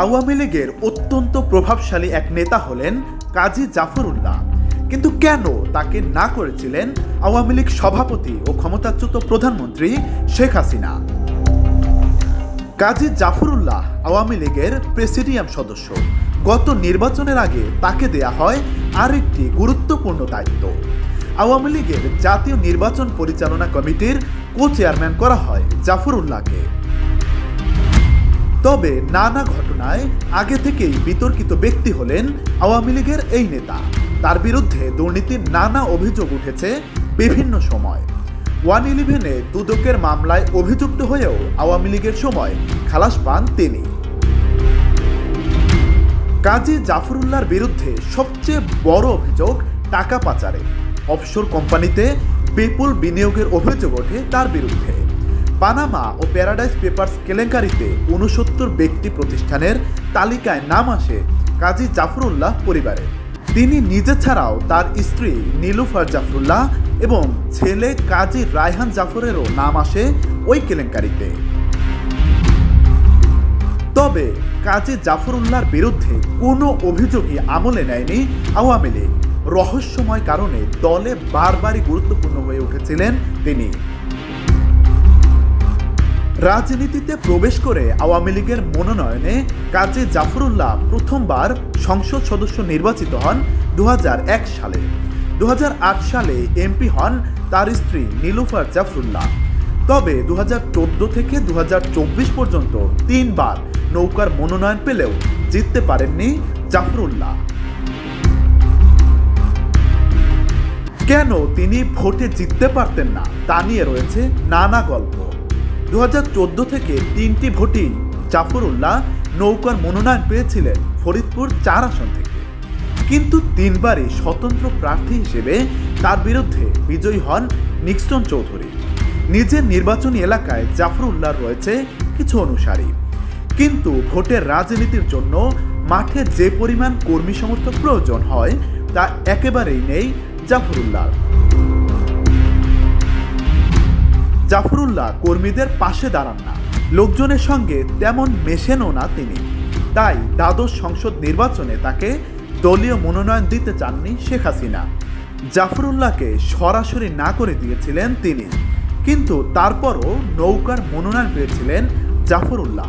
আওয়ামী লীগের অত্যন্ত প্রভাবশালী এক নেতা হলেন কাজী জাফর উল্লাহ। কিন্তু কেন তাকে না করেছিলেন আওয়ামী লীগ সভাপতি ও ক্ষমতাচ্যুত প্রধানমন্ত্রী শেখ হাসিনা? কাজী জাফর উল্লাহ আওয়ামী লীগের প্রেসিডিয়াম সদস্য। গত নির্বাচনের আগে তাকে দেয়া হয় আরেকটি গুরুত্বপূর্ণ দায়িত্ব। আওয়ামী লীগের জাতীয় নির্বাচন পরিচালনা কমিটির কো-চেয়ারম্যান করা হয় জাফর উল্লাহকে। তবে নানা ঘটনায় আগে থেকেই বিতর্কিত ব্যক্তি হলেন আওয়ামী লীগের এই নেতা। তার বিরুদ্ধে দুর্নীতির নানা অভিযোগ উঠেছে বিভিন্ন সময়। 111-এ দুদকের মামলায় অভিযুক্ত হয়েও আওয়ামী লীগের সময় খালাস পান তিনি। কাজী জাফর উল্লাহর বিরুদ্ধে সবচেয়ে বড় অভিযোগ টাকা পাচারে। অফশোর কোম্পানিতে বিপুল বিনিয়োগের অভিযোগ ওঠে তার বিরুদ্ধে। পানামা ও প্যারাডাইস পেপারস কেলেঙ্কারিতে 69 ব্যক্তি প্রতিষ্ঠানের তালিকায় নাম আসে কাজী জাফর উল্লাহ পরিবারের। তিনি নিজে ছাড়াও তার স্ত্রী নীলুফার জাফরুল্লাহ এবং ছেলে কাজী রায়হান জাফরেরও নাম আসে ওই কেলেঙ্কারিতে। তবে কাজী জাফর উল্লাহর বিরুদ্ধে কোনো অভিযোগই আমলে নেয়নি আওয়ামী লীগ। রহস্যময় কারণে দলে বারবারই গুরুত্বপূর্ণ হয়ে উঠেছিলেন তিনি। রাজনীতিতে প্রবেশ করে আওয়ামী লীগের মনোনয়নে কাজী জাফর উল্লাহ প্রথমবার সংসদ সদস্য নির্বাচিত হন 2001 সালে। 2008 সালে এমপি হন তার স্ত্রী নীলুফার জাফরুল্লাহ। তবে 2014 থেকে 2024 পর্যন্ত 3 বার নৌকার মনোনয়ন পেলেও জিততে পারেননি জাফর উল্লাহ। কেন তিনি ভোটে জিততে পারতেন না তা নিয়ে রয়েছে নানা গল্প। 2014 থেকে 3টি ভোটেই জাফর উল্লাহ নৌকার মনোনয়ন পেয়েছিলেন ফরিদপুর 4 আসন থেকে, কিন্তু 3 বারই স্বতন্ত্র প্রার্থী হিসেবে তার বিরুদ্ধে বিজয়ী হন নিক্সন চৌধুরী। নিজের নির্বাচনী এলাকায় জাফর উল্লাহর রয়েছে কিছু অনুসারী, কিন্তু ভোটের রাজনীতির জন্য মাঠে যে পরিমাণ কর্মী সমর্থক প্রয়োজন হয় তা একেবারেই নেই জাফর উল্লাহর। জাফর উল্লাহ কর্মীদের পাশে দাঁড়ান না, লোকজনের সঙ্গে তেমন মেশেনও না তিনি। তাই দ্বাদশ সংসদ নির্বাচনে তাকে দলীয় মনোনয়ন দিতে চাননি শেখ হাসিনা। জাফর উল্লাহকে সরাসরি না করে দিয়েছিলেন তিনি, কিন্তু তারপরও নৌকার মনোনয়ন পেয়েছিলেন জাফর উল্লাহ।